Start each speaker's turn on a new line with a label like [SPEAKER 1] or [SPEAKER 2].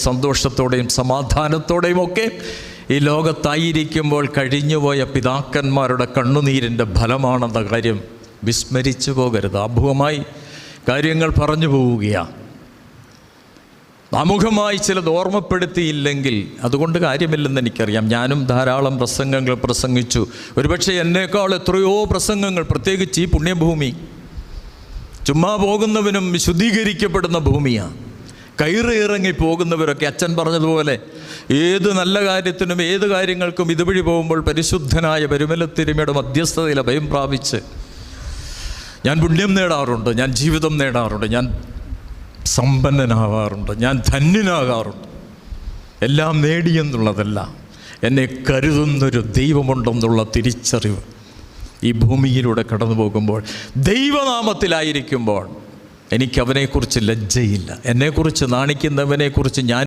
[SPEAKER 1] സന്തോഷത്തോടെയും സമാധാനത്തോടെയും ഒക്കെ ഈ ലോകത്തായിരിക്കുമ്പോൾ കഴിഞ്ഞുപോയ പിതാക്കന്മാരുടെ കണ്ണുനീരിൻ്റെ ഫലമാണെന്ന കാര്യം വിസ്മരിച്ചു പോകരുത്. അഭൂതമായി കാര്യങ്ങൾ പറഞ്ഞു പോവുകയാണ്. ആമുഖമായി ചിലത് ഓർമ്മപ്പെടുത്തിയില്ലെങ്കിൽ അതുകൊണ്ട് കാര്യമില്ലെന്ന് എനിക്കറിയാം. ഞാനും ധാരാളം പ്രസംഗങ്ങൾ പ്രസംഗിച്ചു. ഒരുപക്ഷെ എന്നേക്കാൾ എത്രയോ പ്രസംഗങ്ങൾ, പ്രത്യേകിച്ച് ഈ പുണ്യഭൂമി ചുമ്മാ പോകുന്നവനും ശുദ്ധീകരിക്കപ്പെടുന്ന ഭൂമിയാണ്. കയറി ഇറങ്ങി പോകുന്നവരൊക്കെ അച്ഛൻ പറഞ്ഞതുപോലെ ഏത് നല്ല കാര്യത്തിനും ഏത് കാര്യങ്ങൾക്കും ഇതുവഴി പോകുമ്പോൾ പരിശുദ്ധനായ പരുമലത്തിരുമയുടെ മധ്യസ്ഥതയിൽ അഭയം പ്രാപിച്ച് ഞാൻ പുണ്യം നേടാറുണ്ട്, ഞാൻ ജീവിതം നേടാറുണ്ട്, ഞാൻ സമ്പന്നനാവാറുണ്ട്, ഞാൻ ധന്യനാകാറുണ്ട്. എല്ലാം നേടിയെന്നുള്ളതല്ല, എന്നെ കരുതുന്നൊരു ദൈവമുണ്ടെന്നുള്ള തിരിച്ചറിവ് ഈ ഭൂമിയിലൂടെ കടന്നു പോകുമ്പോൾ, ദൈവനാമത്തിലായിരിക്കുമ്പോൾ എനിക്ക് അവനെക്കുറിച്ച് ലജ്ജയില്ല. എന്നെക്കുറിച്ച് നാണിക്കുന്നവനെക്കുറിച്ച് ഞാൻ